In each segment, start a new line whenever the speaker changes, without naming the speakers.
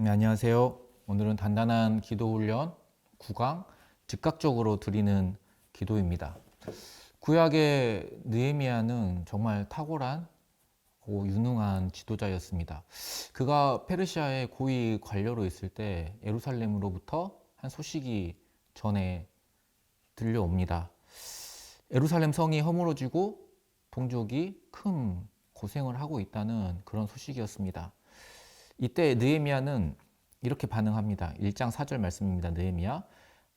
안녕하세요. 오늘은 단단한 기도 훈련 9강 즉각적으로 드리는 기도입니다. 구약의 느헤미야는 정말 탁월한 유능한 지도자였습니다. 그가 페르시아의 고위 관료로 있을 때 예루살렘으로부터 한 소식이 전해 들려옵니다. 예루살렘 성이 허물어지고 동족이 큰 고생을 하고 있다는 그런 소식이었습니다. 이때 느헤미야는 이렇게 반응합니다. 1장 4절 말씀입니다. 느헤미야,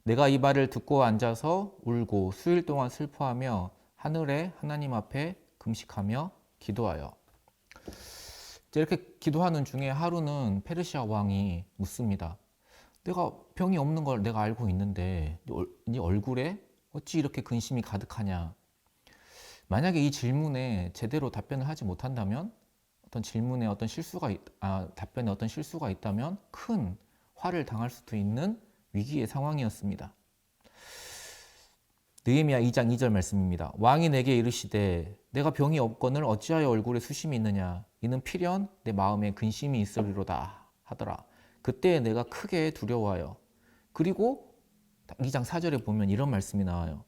내가 이 말을 듣고 앉아서 울고 수일 동안 슬퍼하며 하늘의 하나님 앞에 금식하며 기도하여. 이렇게 기도하는 중에 하루는 페르시아 왕이 묻습니다. 내가 병이 없는 걸 내가 알고 있는데 네 얼굴에 어찌 이렇게 근심이 가득하냐. 만약에 이 질문에 제대로 답변을 하지 못한다면, 어떤 질문에 답변에 어떤 실수가 있다면 큰 화를 당할 수도 있는 위기의 상황이었습니다. 느헤미야 2장 2절 말씀입니다. 왕이 내게 이르시되 내가 병이 없거늘 어찌하여 얼굴에 수심이 있느냐. 이는 필연 내 마음에 근심이 있으리로다 하더라. 그때 내가 크게 두려워하여. 그리고 2장 4절에 보면 이런 말씀이 나와요.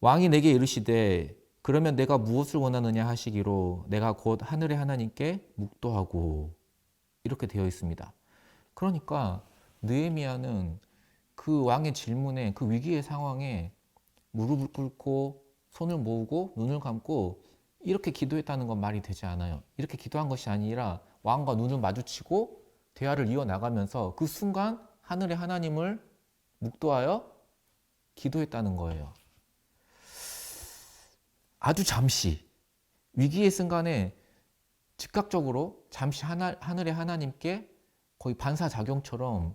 왕이 내게 이르시되 그러면 내가 무엇을 원하느냐 하시기로 내가 곧 하늘의 하나님께 묵도하고. 이렇게 되어 있습니다. 그러니까 느헤미야는 그 왕의 질문에, 그 위기의 상황에 무릎을 꿇고 손을 모으고 눈을 감고 이렇게 기도했다는 건 말이 되지 않아요. 이렇게 기도한 것이 아니라 왕과 눈을 마주치고 대화를 이어나가면서 그 순간 하늘의 하나님을 묵도하여 기도했다는 거예요. 아주 잠시, 위기의 순간에 즉각적으로 잠시 하늘의 하나님께 거의 반사작용처럼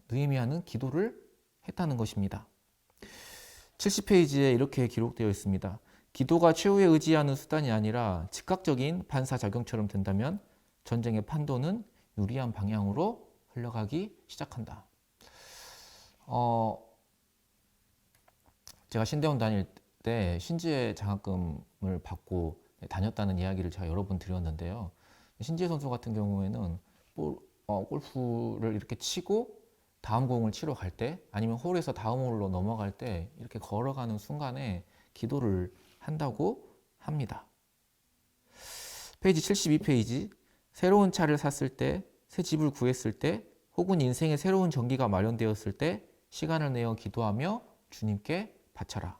느헤미야는 기도를 했다는 것입니다. 70페이지에 이렇게 기록되어 있습니다. 기도가 최후에 의지하는 수단이 아니라 즉각적인 반사작용처럼 된다면 전쟁의 판도는 유리한 방향으로 흘러가기 시작한다. 제가 신대원 다닐 때 신지혜 장학금을 받고 다녔다는 이야기를 제가 여러 번 드렸는데요. 신지혜 선수 같은 경우에는 골프를 이렇게 치고 다음 공을 치러 갈 때, 아니면 홀에서 다음 홀로 넘어갈 때 이렇게 걸어가는 순간에 기도를 한다고 합니다. 페이지 72페이지, 새로운 차를 샀을 때, 새 집을 구했을 때, 혹은 인생의 새로운 전기가 마련되었을 때 시간을 내어 기도하며 주님께 바쳐라.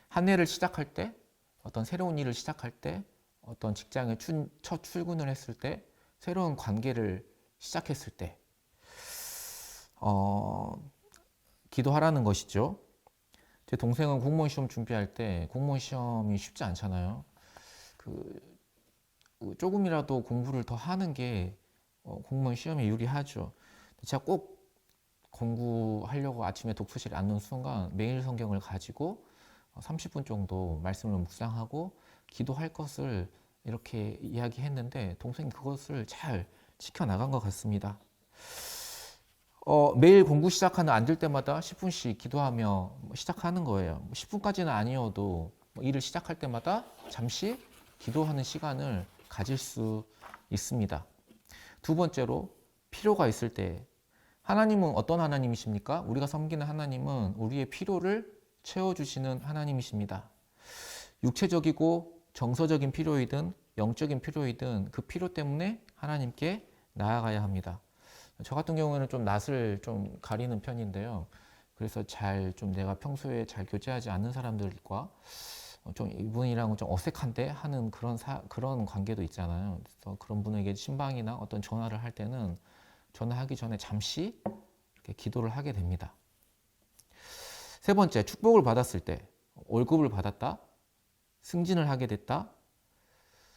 한 해를 시작할 때, 어떤 새로운 일을 시작할 때, 어떤 직장에 첫 출근을 했을 때, 새로운 관계를 시작했을 때 기도하라는 것이죠. 제 동생은 공무원 시험 준비할 때, 공무원 시험이 쉽지 않잖아요. 조금이라도 공부를 더 하는 게 공무원 시험에 유리하죠. 제가 꼭 공부하려고 아침에 독서실에 앉는 순간 매일 성경을 가지고 30분 정도 말씀을 묵상하고 기도할 것을 이렇게 이야기했는데 동생이 그것을 잘 지켜나간 것 같습니다. 매일 공부 시작하는 앉을 때마다 10분씩 기도하며 시작하는 거예요. 10분까지는 아니어도 일을 시작할 때마다 잠시 기도하는 시간을 가질 수 있습니다. 두 번째로, 필요가 있을 때. 하나님은 어떤 하나님이십니까? 우리가 섬기는 하나님은 우리의 필요를 채워주시는 하나님이십니다. 육체적이고 정서적인 필요이든 영적인 필요이든 그 필요 때문에 하나님께 나아가야 합니다. 저 같은 경우에는 좀 낯을 좀 가리는 편인데요. 그래서 내가 평소에 잘 교제하지 않는 사람들과 좀 이분이랑은 좀 어색한데 하는 그런 관계도 있잖아요. 그래서 그런 분에게 신방이나 어떤 전화를 할 때는 전화하기 전에 잠시 이렇게 기도를 하게 됩니다. 세 번째, 축복을 받았을 때, 월급을 받았다, 승진을 하게 됐다,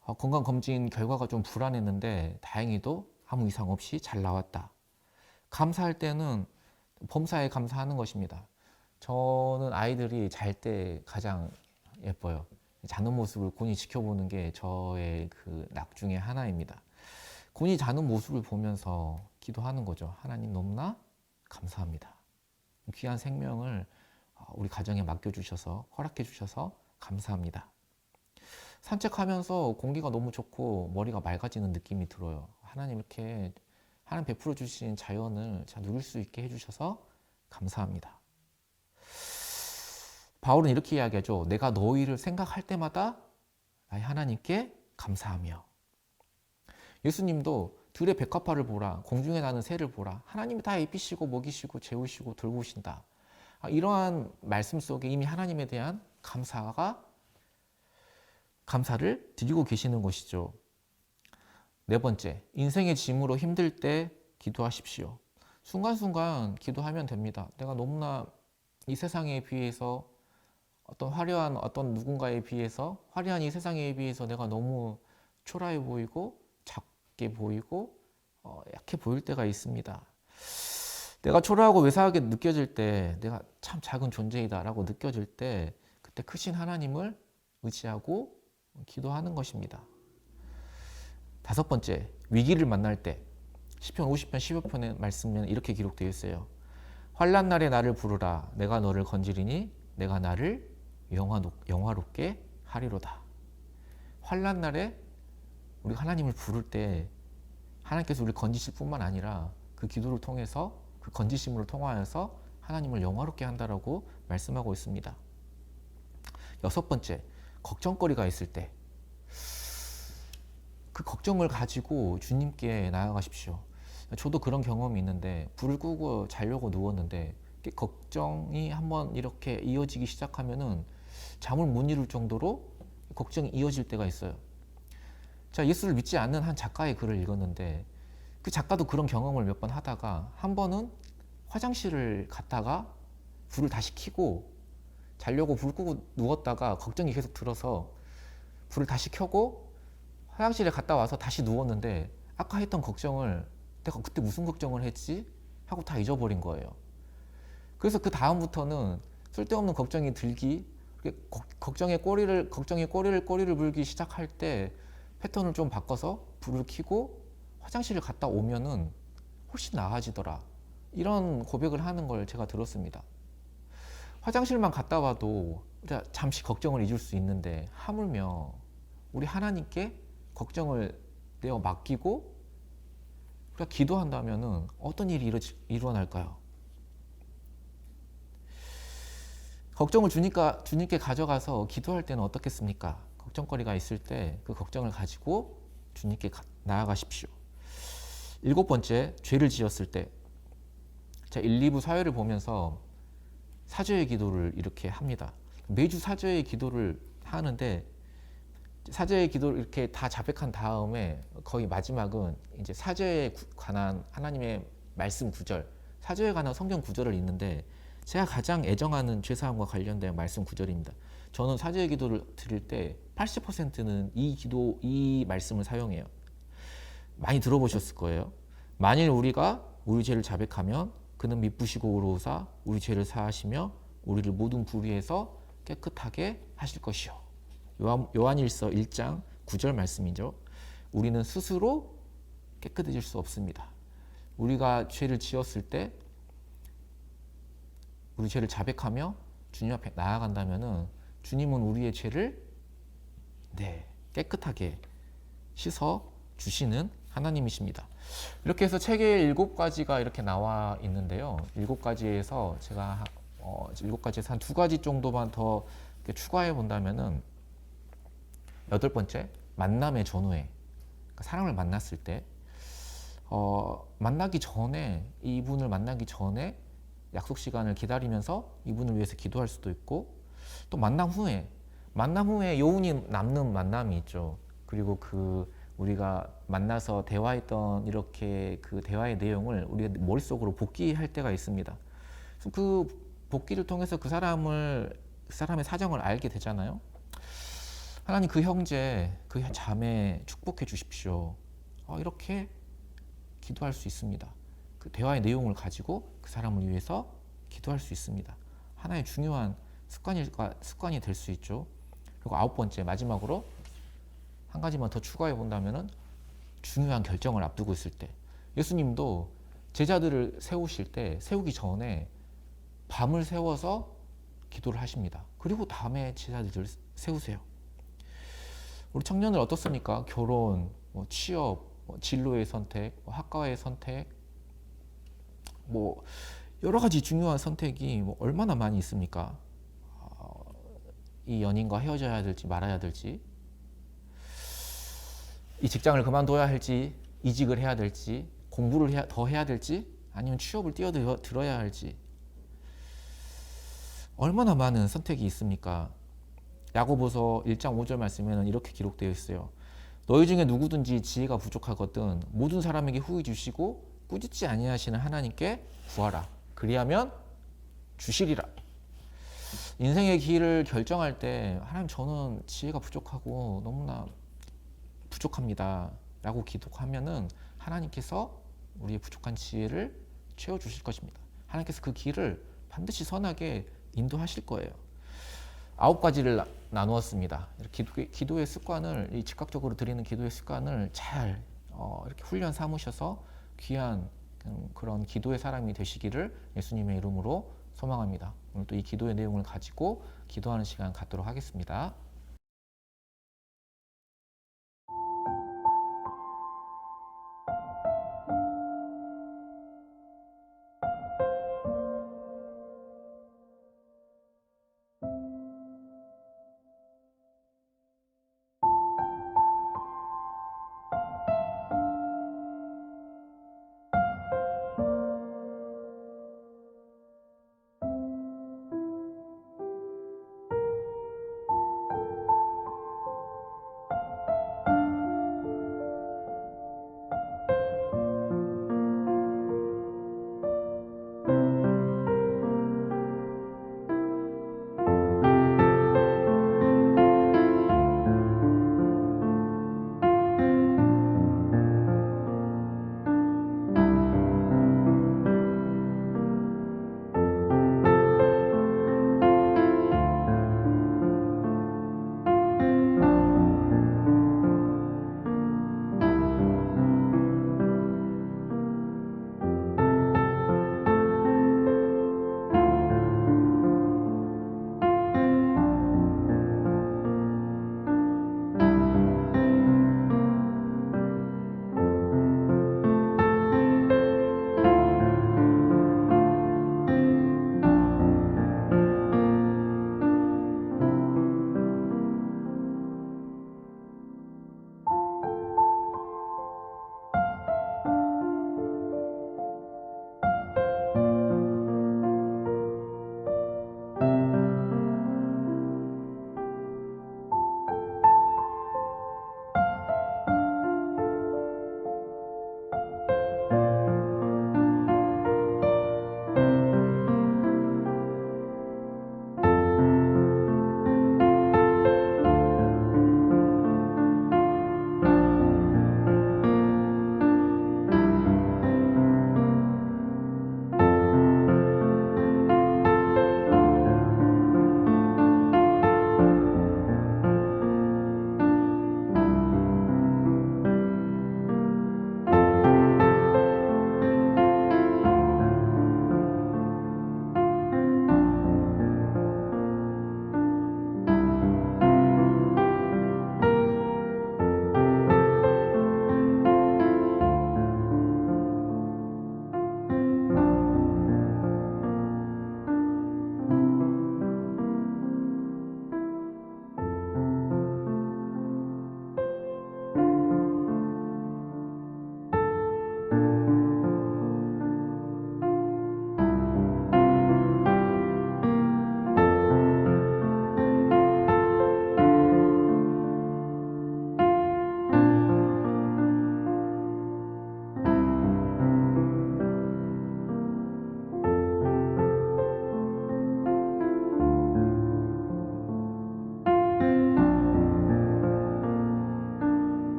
건강검진 결과가 좀 불안했는데 다행히도 아무 이상 없이 잘 나왔다. 감사할 때는 범사에 감사하는 것입니다. 저는 아이들이 잘 때 가장 예뻐요. 자는 모습을 곤히 지켜보는 게 저의 그 낙 중에 하나입니다. 곤히 자는 모습을 보면서 기도하는 거죠. 하나님 너무나 감사합니다. 귀한 생명을 우리 가정에 맡겨주셔서 허락해 주셔서 감사합니다. 산책하면서 공기가 너무 좋고 머리가 맑아지는 느낌이 들어요. 하나님 이렇게 하나님 베풀어 주신 자연을 누릴 수 있게 해주셔서 감사합니다. 바울은 이렇게 이야기하죠. 내가 너희를 생각할 때마다 나의 하나님께 감사하며. 예수님도 들의 백합화를 보라, 공중에 나는 새를 보라. 하나님이 다 입히시고 먹이시고 재우시고 돌보신다. 이러한 말씀 속에 이미 하나님에 대한 감사를 드리고 계시는 것이죠. 네 번째, 인생의 짐으로 힘들 때 기도하십시오. 순간순간 기도하면 됩니다. 내가 너무나 이 세상에 비해서 어떤 화려한 어떤 누군가에 비해서 화려한 이 세상에 비해서 내가 너무 초라해 보이고 작게 보이고 약해 보일 때가 있습니다. 내가 초라하고 외사하게 느껴질 때 내가 참 작은 존재이다 라고 느껴질 때 그때 크신 하나님을 의지하고 기도하는 것입니다. 다섯 번째, 위기를 만날 때 시편 50편 15편의 말씀에는 이렇게 기록되어 있어요. 환난 날에 나를 부르라 내가 너를 건지리니 내가 나를 영화롭게 하리로다. 환난 날에 우리 하나님을 부를 때 하나님께서 우리를 건지실 뿐만 아니라 그 기도를 통해서 그 건지심으로 통하여서 하나님을 영화롭게 한다라고 말씀하고 있습니다. 여섯 번째, 걱정거리가 있을 때 그 걱정을 가지고 주님께 나아가십시오. 저도 그런 경험이 있는데 불을 끄고 자려고 누웠는데 걱정이 한번 이렇게 이어지기 시작하면은 잠을 못 이룰 정도로 걱정이 이어질 때가 있어요. 자, 예수를 믿지 않는 한 작가의 글을 읽었는데 그 작가도 그런 경험을 몇 번 하다가 한 번은 화장실을 갔다가 불을 다시 켜고 자려고 불 끄고 누웠다가 걱정이 계속 들어서 불을 다시 켜고 화장실에 갔다 와서 다시 누웠는데 아까 했던 걱정을 내가 그때 무슨 걱정을 했지? 하고 다 잊어버린 거예요. 그래서 그 다음부터는 쓸데없는 걱정이 들기 걱정의 꼬리를 물기 시작할 때 패턴을 좀 바꿔서 불을 켜고 화장실을 갔다 오면은 훨씬 나아지더라. 이런 고백을 하는 걸 제가 들었습니다. 화장실만 갔다 와도 잠시 걱정을 잊을 수 있는데 하물며 우리 하나님께 걱정을 내어 맡기고 우리가 기도한다면은 어떤 일이 일어날까요? 걱정을 주님께 가져가서 기도할 때는 어떻겠습니까? 걱정거리가 있을 때 그 걱정을 가지고 주님께 나아가십시오. 일곱 번째, 죄를 지었을 때. 자, 1, 2부 사회를 보면서 사죄의 기도를 이렇게 합니다. 매주 사죄의 기도를 하는데 사죄의 기도를 이렇게 다 자백한 다음에 거의 마지막은 이제 사죄에 관한 하나님의 말씀 구절, 사죄에 관한 성경 구절을 읽는데 제가 가장 애정하는 죄사함과 관련된 말씀 구절입니다. 저는 사죄의 기도를 드릴 때 80%는 이 말씀을 사용해요. 많이 들어보셨을 거예요. 만일 우리가 우리 죄를 자백하면 그는 미쁘시고 의로우사 우리 죄를 사하시며 우리를 모든 불의에서 깨끗하게 하실 것이요. 요한일서 1장 9절 말씀이죠. 우리는 스스로 깨끗해질 수 없습니다. 우리가 죄를 지었을 때 우리 죄를 자백하며 주님 앞에 나아간다면은 주님은 우리의 죄를 깨끗하게 씻어 주시는 하나님이십니다. 이렇게 해서 책에 7가지가 이렇게 나와 있는데요. 7가지에서 제가 7가지에서 한 2가지 정도만 더 추가해 본다면은 8번째, 만남의 전후에 그러니까 사람을 만났을 때 이분을 만나기 전에 약속 시간을 기다리면서 이분을 위해서 기도할 수도 있고 또 만남 후에 여운이 남는 만남이 있죠. 그리고 우리가 만나서 대화했던 이렇게 그 대화의 내용을 우리가 머릿속으로 복기할 때가 있습니다. 그 복기를 통해서 그 사람의 사정을 알게 되잖아요. 하나님 그 형제, 그 자매 축복해 주십시오. 이렇게 기도할 수 있습니다. 그 대화의 내용을 가지고 그 사람을 위해서 기도할 수 있습니다. 하나의 중요한 습관이 될 수 있죠. 그리고 9번째 마지막으로 한 가지만 더 추가해 본다면은 중요한 결정을 앞두고 있을 때 예수님도 제자들을 세우실 때 세우기 전에 밤을 새워서 기도를 하십니다. 그리고 다음에 제자들을 세우세요. 우리 청년들 어떻습니까? 결혼, 취업, 진로의 선택, 학과의 선택, 여러 가지 중요한 선택이 얼마나 많이 있습니까? 이 연인과 헤어져야 될지 말아야 될지, 이 직장을 그만둬야 할지, 이직을 해야 될지, 공부를 더 해야 될지, 아니면 취업을 뛰어들어야 할지, 얼마나 많은 선택이 있습니까? 야고보서 1장 5절 말씀에는 이렇게 기록되어 있어요. 너희 중에 누구든지 지혜가 부족하거든 모든 사람에게 후히 주시고 꾸짖지 아니하시는 하나님께 구하라. 그리하면 주시리라. 인생의 길을 결정할 때 하나님 저는 지혜가 부족하고 너무나 부족합니다 라고 기도하면은 하나님께서 우리의 부족한 지혜를 채워주실 것입니다. 하나님께서 그 길을 반드시 선하게 인도하실 거예요. 9가지를 나누었습니다. 기도의 습관을, 이 즉각적으로 드리는 기도의 습관을 잘 이렇게 훈련 삼으셔서 귀한 그런 기도의 사람이 되시기를 예수님의 이름으로 소망합니다. 오늘 또 이 기도의 내용을 가지고 기도하는 시간 갖도록 하겠습니다.